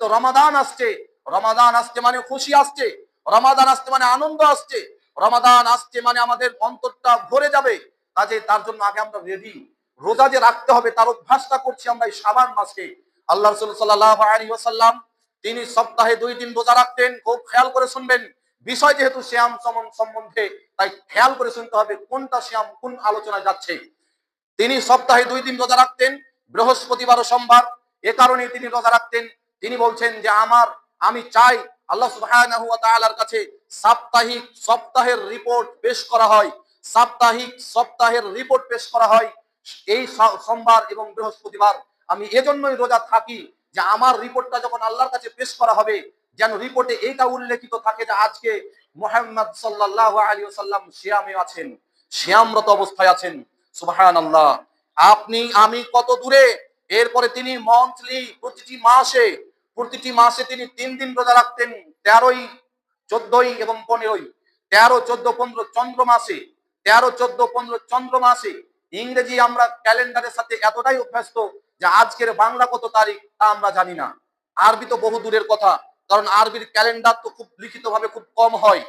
তো রমাদান আসছে, রমাদান আসছে মানে খুশি আসছে, রমাদান আসছে মানে আনন্দ আসছে, রমাদান আসছে মানে আমাদের অন্তরটা ভরে যাবে। কাজে তার জন্য আগে আমরা রেডি। রোজা যে রাখতে হবে তার অভ্যাসটা করছি আমরা এই শাবান মাসে। আল্লাহ রাসূল সাল্লাল্লাহু আলাইহি ওয়াসাল্লাম তিনি সপ্তাহে 2 দিন রোজা রাখতেন। খুব খেয়াল করে শুনবেন, বিষয় যেহেতু সিয়াম সম্বন্ধে, তাই খেয়াল করে শুনতে হবে কোনটা সিয়াম কোন আলোচনায় যাচ্ছে। তিনি সপ্তাহে 2 দিন রোজা রাখতেন, বৃহস্পতিবার ও সোমবার। এ কারণে তিনি রোজা রাখতেন। তিনি বলছেন যে আমি চাই আল্লাহ সুবহানাহু ওয়া তাআলার কাছে সপ্তাহের রিপোর্ট পেশ করা হয়, সপ্তাহের রিপোর্ট পেশ করা হয় এই সোমবার এবং বৃহস্পতিবার। আমি এজন্যই রোজা থাকি যে আমার রিপোর্টটা যখন আল্লাহর কাছে পেশ করা হবে, যেন রিপোর্টে এইটা উল্লেখিত থাকে যে আজকে মুহাম্মদ সাল্লাল্লাহু আলাইহি ওয়াসাল্লাম সিয়ামে আছেন, সিয়ামরত অবস্থায় আছেন। সুবহানাল্লাহ। আমি কত দূরে। এরপরে তিনি মন্থলি প্রতিটি মাসে তিনি 3 দিন রোজা রাখতেন। 13ই, 14ই এবং 15ই। 13, 14, 15 চন্দ্র মাসে, 13, 14, 15 চন্দ্র মাসে। ইংরেজি আমরা ক্যালেন্ডারের সাথে এতটাই অভ্যস্ত যে আজকের বাংলা কত তারিখ তা আমরা জানি না। আরবি তো বহু দূরের কথা, কারণ আরবির ক্যালেন্ডার তো খুব লিখিতভাবে খুব কম হয়।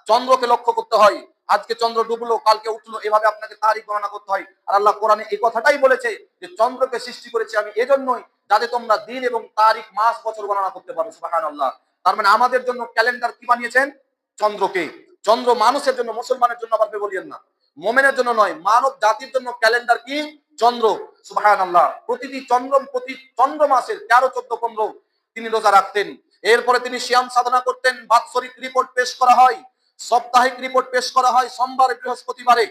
চন্দ্রকে লক্ষ্য করতে হয়, আজকে চন্দ্র ডুবলো কালকে উঠলো, এভাবে আপনাকে তারিখ গণনা করতে হয়। আর আল্লাহ কোরআনে এই কথাটাই বলেছে যে চন্দ্রকে সৃষ্টি করেছি আমি এজন্যই যাতে তোমরা দিন এবং তারিখ মাস বছর গণনা করতে পারো। সুবহানাল্লাহ। তার মানে আমাদের জন্য ক্যালেন্ডার কি বানিয়েছেন? চন্দ্রকে। চন্দ্র মানুষের জন্য, মুসলমানের জন্য আবার বলিয়েন না, মোমেনের জন্য নয়, মানব জাতির জন্য ক্যালেন্ডার কি? চন্দ্র। সুবহানাল্লাহ। প্রতি চন্দ্র মাসের 13, 14, 15 তিনি রোজা রাখতেন। এরপরে তিনি সিয়াম সাধনা করতেন। বাৎসরিক রিপোর্ট পেশ করা হয়, সাপ্তাহিক রিপোর্ট পেশ করা হয় সোমবার বৃহস্পতিবারে,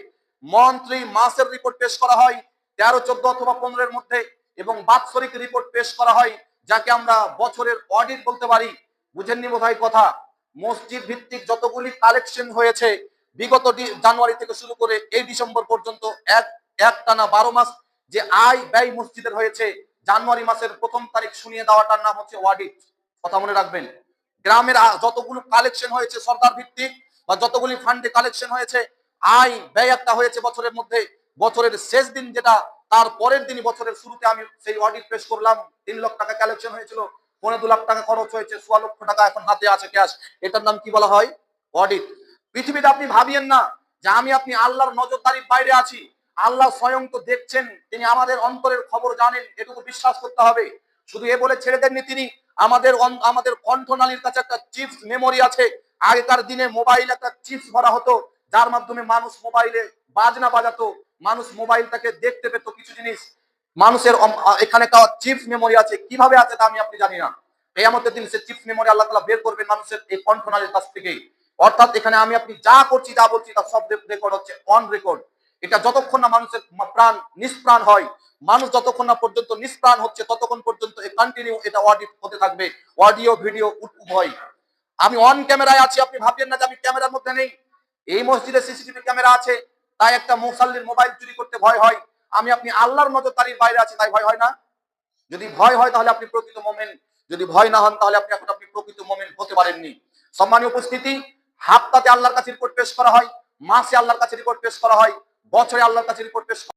মন্থলি মাসের রিপোর্ট পেশ করা হয় 13, 14 অথবা 15 এর মধ্যে, এবং বাৎসরিক রিপোর্ট পেশ করা হয় যাকে আমরা বছরের অডিট বলতে পারি। বুঝেননি বোধহয় কথা? মসজিদ ভিত্তিক যতগুলি কালেকশন হয়েছে বিগত জানুয়ারি থেকে শুরু করে এই ডিসেম্বর পর্যন্ত একটানা 12 মাস যে আয় ব্যয় মসজিদের হয়েছে, জানুয়ারি মাসের 1ম তারিখ শুনিয়ে দেওয়াটার নাম হচ্ছে অডিট। কথা মনে রাখবেন। গ্রামের যতগুলো কালেকশন হয়েছে সরকার ভিত্তিক বা যতগুলি ফান্ডে কালেকশন হয়েছে, আয় ব্যয় একটা হয়েছে বছরের মধ্যে, বছরের শেষ দিন যেটা তার পরের দিনই বছরের শুরুতে আমি সেই অডিট পেশ করলাম। 3 লক্ষ টাকা কালেকশন হয়েছিল, 2.5 লাখ টাকা খরচ হয়েছে, 16 লক্ষ টাকা এখন হাতে আছে ক্যাশ। এটার নাম কি বলা হয়? অডিট। পৃথিবীতে আপনি ভাবিয়েন না যে আপনি আল্লাহর নজরদারির বাইরে আছি। আল্লাহ স্বয়ং তো দেখছেন, তিনি আমাদের অন্তরের খবর জানেন, এটুকু বিশ্বাস করতে হবে। শুধু এ বলে ছেড়ে দেননি তিনি। আমাদের কণ্ঠনালীর কাছে একটা চিপস মেমোরি আছে। আগেকার দিনে মোবাইল একটা চিপস ভরা হতো, যার মাধ্যমে মানুষ মোবাইলে বাজনা বাজাতো, মানুষ মোবাইলটাকে দেখতে পেত কিছু জিনিস। মানুষের এখানে একটা চিপস মেমোরি আছে, কিভাবে আছে তা আপনি জানি না। কিয়ামতের দিন সে চিপস মেমোরি আল্লাহ তাআলা বের করবেন মানুষের এই কণ্ঠনালীর কাছ থেকে। অর্থাৎ এখানে আপনি যা করছি যা বলছি তা সব রেকর্ড হচ্ছে, অন রেকর্ড। এটা যতক্ষণ না মানুষের প্রাণ নিষ্প্রাণ হয়, মানুষ যতক্ষণ না পর্যন্ত নিষ্প্রাণ হচ্ছে ততক্ষণ পর্যন্ত কন্টিনিউ এটা অডিট হতে থাকবে, অডিও ভিডিও উভয়। আমি অন ক্যামেরায় আছি, আপনি ভাববেন না যে আমি ক্যামেরার মধ্যে নেই। এই মসজিদে সিসিটিভি ক্যামেরা আছে, তাই একটা মুসাল্লির মোবাইল চুরি করতে ভয় হয়। আপনি আল্লাহর নজরদারির বাইরে আছি, তাই ভয় হয় না। যদি ভয় হয় তাহলে আপনি প্রকৃত মুমিন, যদি ভয় না হন তাহলে আপনি প্রকৃত মুমিন হতে পারেননি। সম্মানীয় উপস্থিতি, হাপ্তাতে আল্লাহর কাছে রিপোর্ট পেশ করা হয়, মাসে আল্লাহর কাছে রিপোর্ট পেশ করা হয়, বছরে আল্লাহর কাছে রিপোর্ট পেশ